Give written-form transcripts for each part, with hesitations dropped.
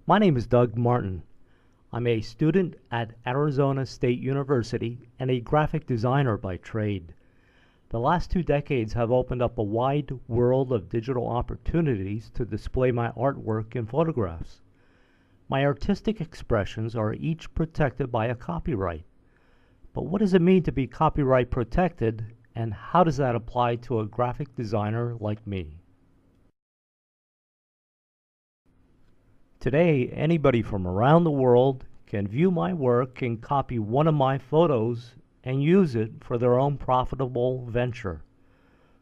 My name is Doug Martin. I'm a student at Arizona State University and a graphic designer by trade. The last 2 decades have opened up a wide world of digital opportunities to display my artwork in photographs. My artistic expressions are each protected by a copyright. But what does it mean to be copyright protected, and how does that apply to a graphic designer like me? Today, anybody from around the world can view my work and copy one of my photos and use it for their own profitable venture.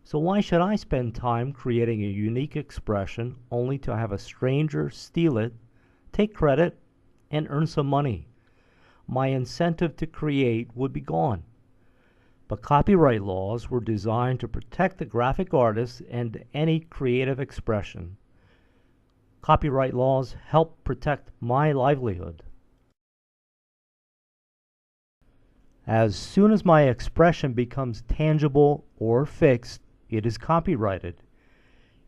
So why should I spend time creating a unique expression only to have a stranger steal it, take credit, and earn some money? My incentive to create would be gone. But copyright laws were designed to protect the graphic artist and any creative expression. Copyright laws help protect my livelihood. As soon as my expression becomes tangible or fixed, it is copyrighted.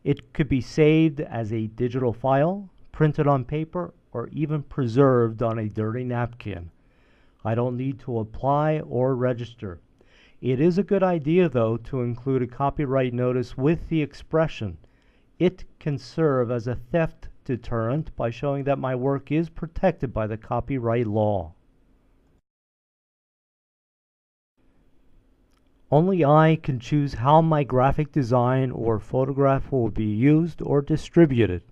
It could be saved as a digital file, printed on paper, or even preserved on a dirty napkin. I don't need to apply or register. It is a good idea, though, to include a copyright notice with the expression. It can serve as a theft deterrent by showing that my work is protected by the copyright law. Only I can choose how my graphic design or photograph will be used or distributed.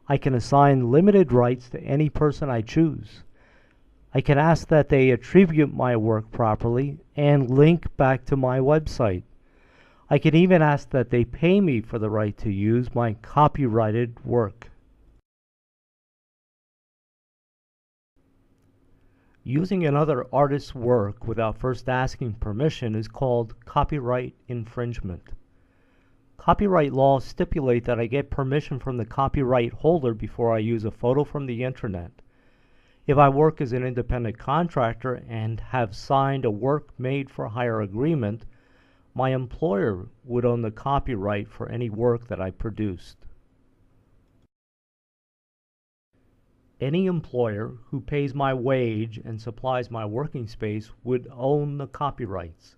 I can assign limited rights to any person I choose. I can ask that they attribute my work properly and link back to my website. I can even ask that they pay me for the right to use my copyrighted work. Using another artist's work without first asking permission is called copyright infringement. Copyright laws stipulate that I get permission from the copyright holder before I use a photo from the internet. If I work as an independent contractor and have signed a work-made-for-hire agreement, my employer would own the copyright for any work that I produced. Any employer who pays my wage and supplies my working space would own the copyrights.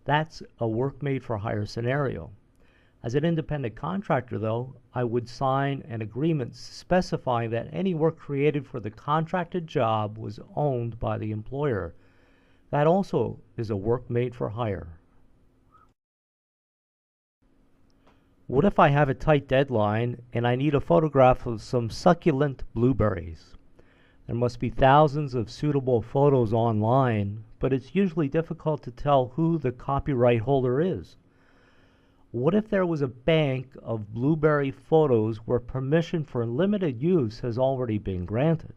That's a work-made-for-hire scenario. As an independent contractor, though, I would sign an agreement specifying that any work created for the contracted job was owned by the employer. That also is a work-made-for-hire. What if I have a tight deadline and I need a photograph of some succulent blueberries? There must be thousands of suitable photos online, but it's usually difficult to tell who the copyright holder is. What if there was a bank of blueberry photos where permission for limited use has already been granted?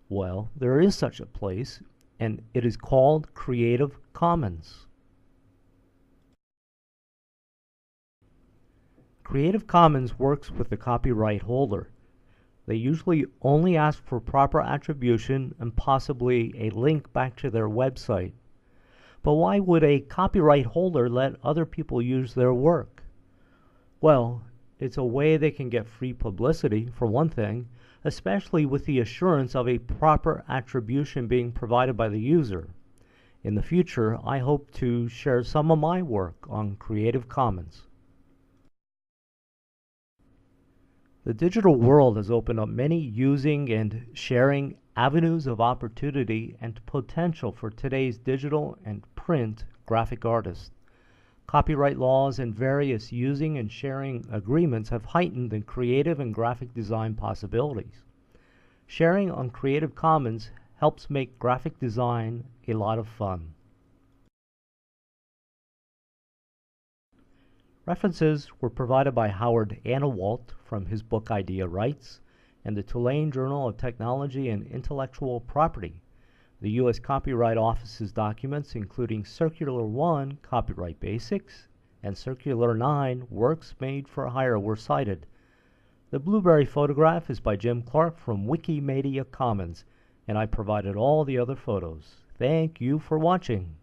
Well, there is such a place, and it is called Creative Commons. Creative Commons works with the copyright holder. They usually only ask for proper attribution and possibly a link back to their website. But why would a copyright holder let other people use their work? Well, it's a way they can get free publicity, for one thing, especially with the assurance of a proper attribution being provided by the user. In the future, I hope to share some of my work on Creative Commons. The digital world has opened up many using and sharing avenues of opportunity and potential for today's digital and print graphic artists. Copyright laws and various using and sharing agreements have heightened the creative and graphic design possibilities. Sharing on Creative Commons helps make graphic design a lot of fun. References were provided by Howard Annawalt from his book Idea Rights and the Tulane Journal of Technology and Intellectual Property. The U.S. Copyright Office's documents, including Circular 1, Copyright Basics, and Circular 9, Works Made for Hire, were cited. The blueberry photograph is by Jim Clark from Wikimedia Commons, and I provided all the other photos. Thank you for watching.